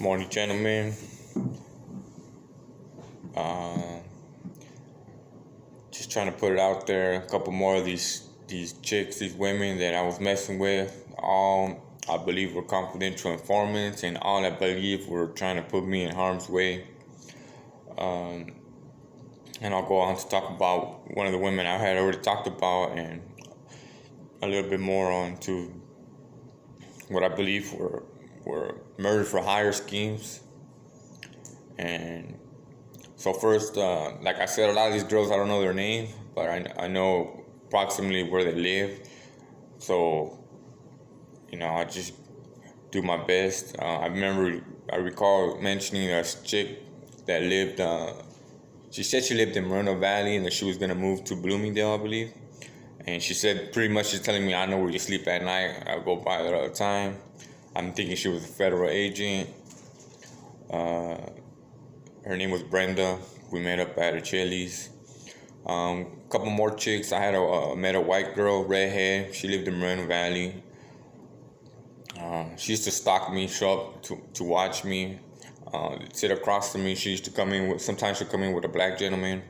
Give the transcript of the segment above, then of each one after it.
Morning, gentlemen. Uh, just trying to put it out there. A couple more of these chicks, these women that I was messing with. All I believe were confidential informants, and all I believe were trying to put me in harm's way. Um, and I'll go on to talk about one of the women I had already talked about, and a little bit more on to what I believe were murder for hire schemes. And so first, like I said, a lot of these girls, I don't know their name, but I know approximately where they live. So, I just do my best. I recall mentioning a chick that lived, she said she lived in Moreno Valley and that she was going to move to Bloomingdale, I believe. And she said pretty much she's telling me, I know where you sleep at night. I go by there all the time. I'm thinking she was a federal agent. Her name was Brenda. We met up at a Chili's. Couple more chicks. I had met a white girl, redhead. She lived in Moreno Valley. She used to stalk me, show up to watch me, sit across from me. She used to come in with. Sometimes she'd come in with a black gentleman.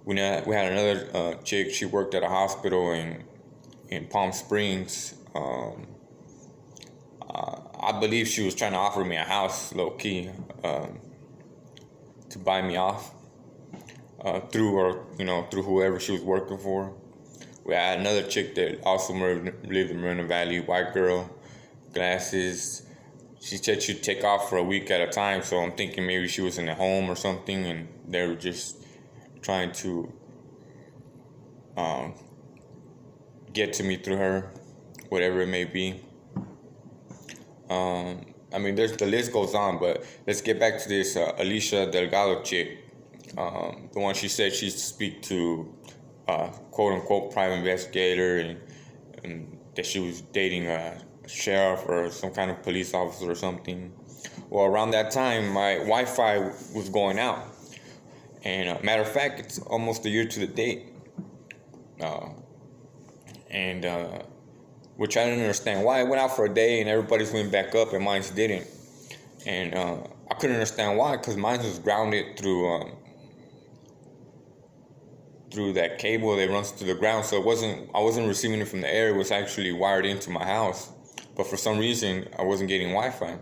We had another chick. She worked at a hospital in Palm Springs. I believe she was trying to offer me a house, low key, to buy me off through whoever she was working for. We had another chick that also lived in Moreno Valley, white girl, glasses. She said she'd take off for a week at a time, so I'm thinking maybe she was in a home or something, and they were just trying to get to me through her, whatever it may be. The list goes on, but let's get back to this Alicia Delgado chick. The one she said she used to speak to, quote unquote, private investigator, and that she was dating a sheriff or some kind of police officer or something. Well, around that time, my Wi-Fi was going out. And matter of fact, it's almost a year to the date. Which I didn't understand why. It went out for a day and everybody's went back up and mine didn't. And I couldn't understand why, because mine was grounded through that cable that runs to the ground. So I wasn't receiving it from the air. It was actually wired into my house. But for some reason, I wasn't getting Wi-Fi.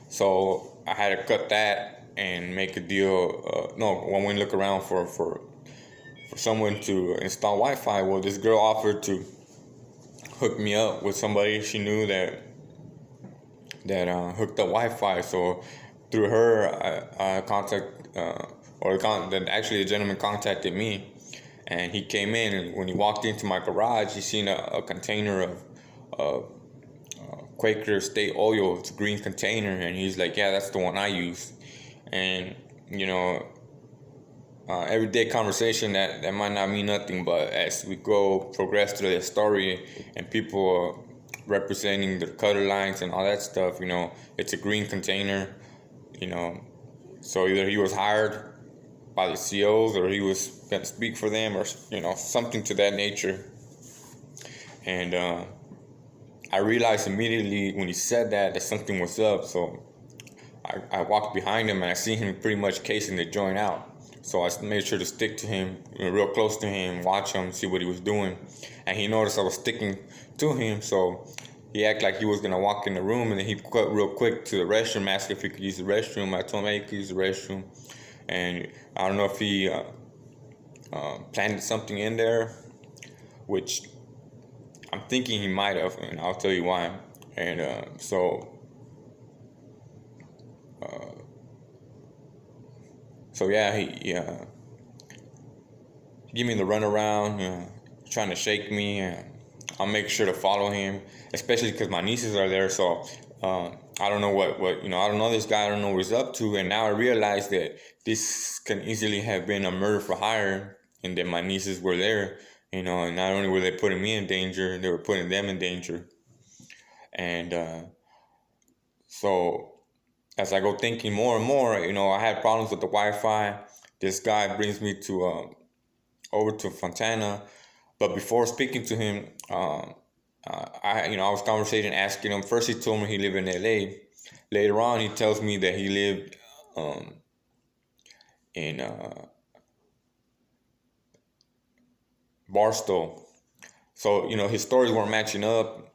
So I had to cut that and make a deal. When we look around for someone to install Wi-Fi, well, this girl offered to hook me up with somebody she knew that hooked up Wi-Fi. So through her, I actually a gentleman contacted me, and he came in, and when he walked into my garage, he seen a container of Quaker State oil. It's a green container, and he's like, yeah, that's the one I use. And everyday conversation that might not mean nothing, but as we progress through the story and people representing the cutter lines and all that stuff, it's a green container, so either he was hired by the COs or he was going to speak for them, or something to that nature. And I realized immediately when he said that something was up. So I walked behind him and I seen him pretty much casing the joint out. So I made sure to stick to him, real close to him, watch him, see what he was doing. And he noticed I was sticking to him, so he acted like he was going to walk in the room, and then he cut real quick to the restroom, asked if he could use the restroom. I told him, hey, he could use the restroom. And I don't know if he planted something in there, which I'm thinking he might have, and I'll tell you why. And so yeah, he gave me the runaround, trying to shake me, and I'll make sure to follow him, especially because my nieces are there. So I don't know what I don't know this guy. I don't know what he's up to. And now I realize that this can easily have been a murder for hire, and that my nieces were there. And not only were they putting me in danger, they were putting them in danger. And so as I go thinking more and more, I had problems with the Wi-Fi. This guy brings me to over to Fontana, but before speaking to him, I was conversating, asking him. First, he told me he lived in LA. Later on, he tells me that he lived in Barstow. So, his stories weren't matching up,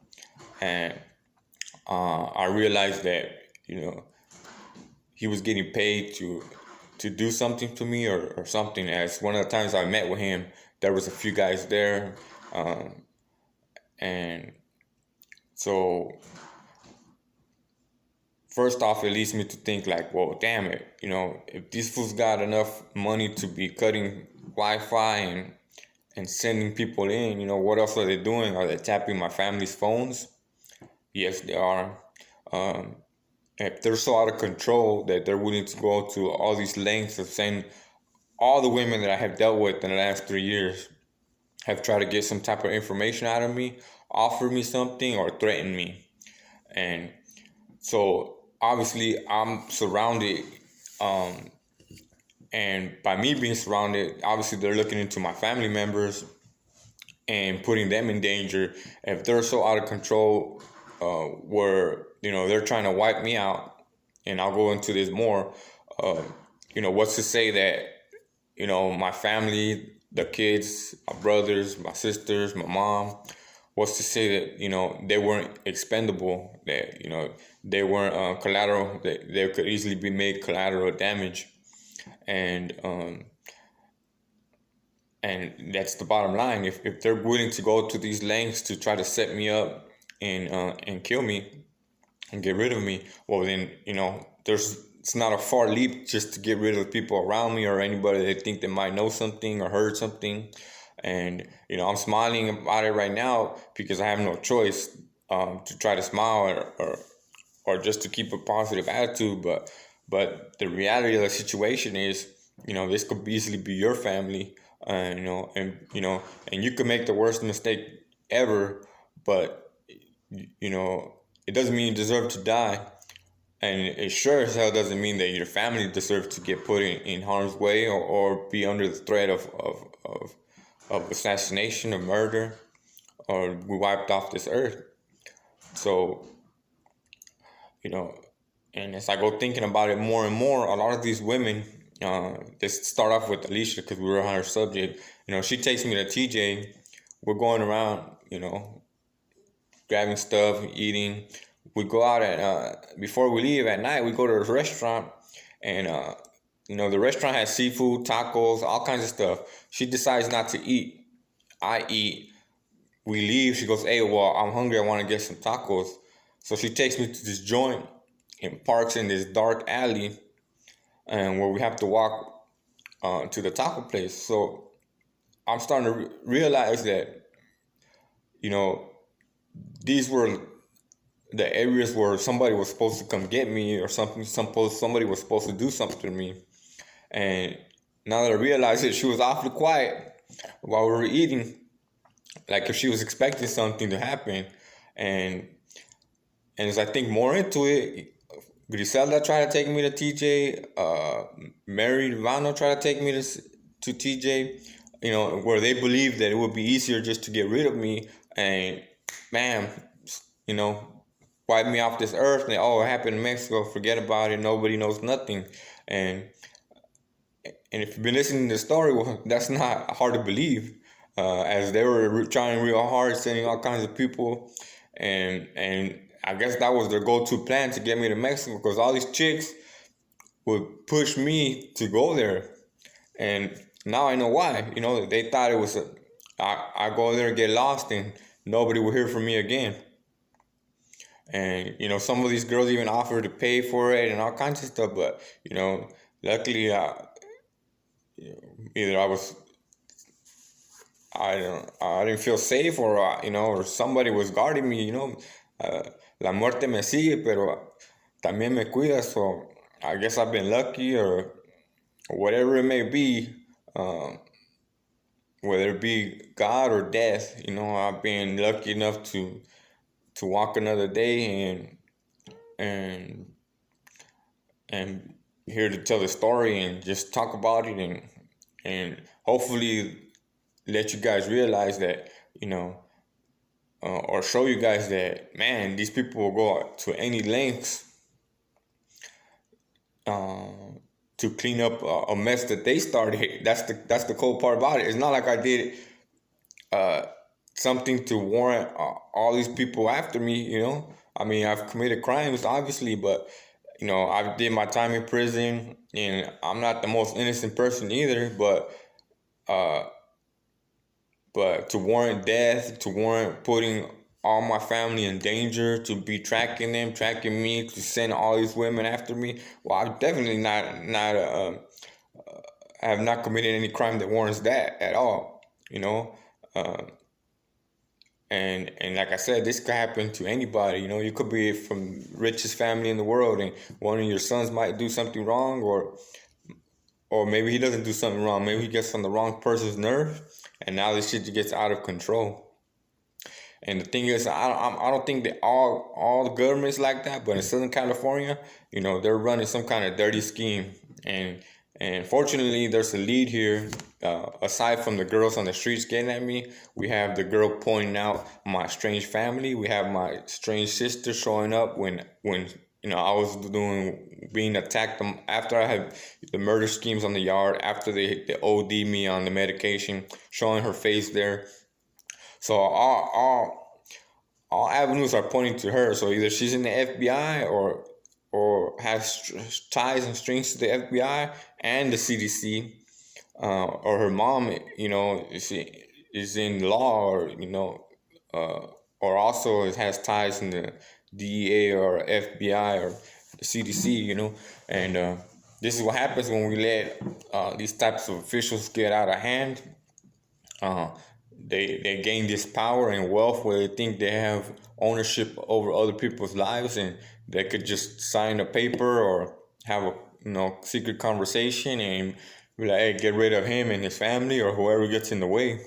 and I realized that, you know, he was getting paid to do something to me, or something. As one of the times I met with him, there was a few guys there, and so first off, it leads me to think like, well, damn it, if these fools got enough money to be cutting Wi-Fi and sending people in, what else are they doing? Are they tapping my family's phones? Yes, they are. Um, if they're so out of control that they're willing to go to all these lengths of saying all the women that I have dealt with in the last 3 years have tried to get some type of information out of me, offer me something, or threaten me. And so obviously I'm surrounded, and by me being surrounded, obviously they're looking into my family members and putting them in danger. If they're so out of control, where they're trying to wipe me out, and I'll go into this more. Uh, what's to say that my family, the kids, my brothers, my sisters, my mom. What's to say that they weren't expendable? That they weren't collateral. That they could easily be made collateral damage, and that's the bottom line. If they're willing to go to these lengths to try to set me up and kill me and get rid of me, well then it's not a far leap just to get rid of the people around me or anybody they think they might know something or heard something. And I'm smiling about it right now because I have no choice to try to smile or just to keep a positive attitude. But the reality of the situation is, this could easily be your family, and you could make the worst mistake ever, but it doesn't mean you deserve to die. And it sure as hell doesn't mean that your family deserves to get put in harm's way, or be under the threat of assassination or murder, or be wiped off this earth. So, you know, and as I go thinking about it more and more, a lot of these women, let's start off with Alicia because we were on her subject. She takes me to TJ. We're going around, grabbing stuff, eating. We go out at before we leave at night. We go to a restaurant, and the restaurant has seafood, tacos, all kinds of stuff. She decides not to eat. I eat. We leave. She goes, "Hey, well, I'm hungry. I want to get some tacos." So she takes me to this joint and parks in this dark alley, and where we have to walk to the taco place. So I'm starting to realize that these were the areas where somebody was supposed to come get me, or something. Somebody was supposed to do something to me. And now that I realize it, she was awfully quiet while we were eating, like if she was expecting something to happen. And as I think more into it, Griselda tried to take me to TJ. Mary Vano tried to take me to TJ. Where they believed that it would be easier just to get rid of me, and bam, wipe me off this earth. And it happened in Mexico. Forget about it. Nobody knows nothing. And if you've been listening to the story, well, that's not hard to believe. As they were trying real hard, sending all kinds of people, and I guess that was their go-to plan to get me to Mexico, because all these chicks would push me to go there. And now I know why. They thought it was I go there and get lost, and nobody will hear from me again. And some of these girls even offered to pay for it and all kinds of stuff. But luckily, either I didn't feel safe, or or somebody was guarding me. La muerte me sigue, pero también me cuida. So I guess I've been lucky, or whatever it may be, whether it be God or death. I've been lucky enough to walk another day, and here to tell the story and just talk about it, and hopefully let you guys realize that or show you guys that, man, these people will go to any lengths uh, to clean up a mess that they started. That's the cool part about it. It's not like I did uh, something to warrant all these people after me. I mean, I've committed crimes, obviously, but I did my time in prison, and I'm not the most innocent person either. Uh, but to warrant death, to warrant putting all my family in danger, to be tracking them, tracking me, to send all these women after me, well, I'm definitely not I have not committed any crime that warrants that at all. You know, uh, and like I said, this could happen to anybody. You could be from richest family in the world, and one of your sons might do something wrong, or maybe he doesn't do something wrong. Maybe he gets on the wrong person's nerve, and now this shit gets out of control. And the thing is, I don't think that all the governments like that, but in Southern California, they're running some kind of dirty scheme, and fortunately, there's a lead here. Aside from the girls on the streets getting at me, we have the girl pointing out my strange family. We have my strange sister showing up when I was being attacked after I had the murder schemes on the yard, after they OD me on the medication, showing her face there. So all avenues are pointing to her. So either she's in the FBI or has ties and strings to the FBI and the CDC, or her mom, is in law, or also has ties in the DEA or FBI or the CDC, and this is what happens when we let these types of officials get out of hand. Uh, they gain this power and wealth where they think they have ownership over other people's lives, and they could just sign a paper or have a secret conversation and be like, hey, get rid of him and his family or whoever gets in the way.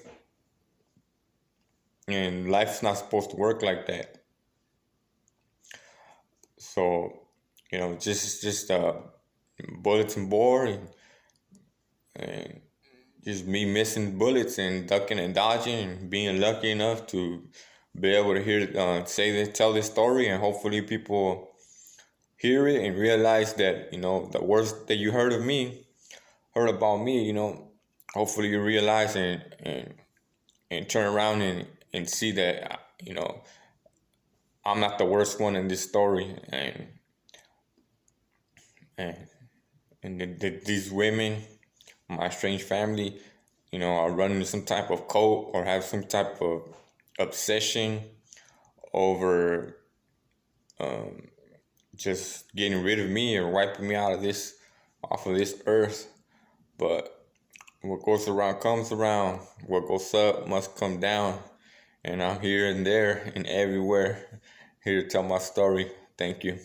And life's not supposed to work like that. So, just bulletin board, and just me missing bullets and ducking and dodging and being lucky enough to be able to tell this story, and hopefully people hear it and realize that the worst that you heard about me, hopefully you realize and turn around and see that I'm not the worst one in this story, and these women, my strange family, are running some type of cult or have some type of obsession over just getting rid of me or wiping me off of this earth. But what goes around comes around. What goes up must come down. And I'm here and there and everywhere, here to tell my story. Thank you.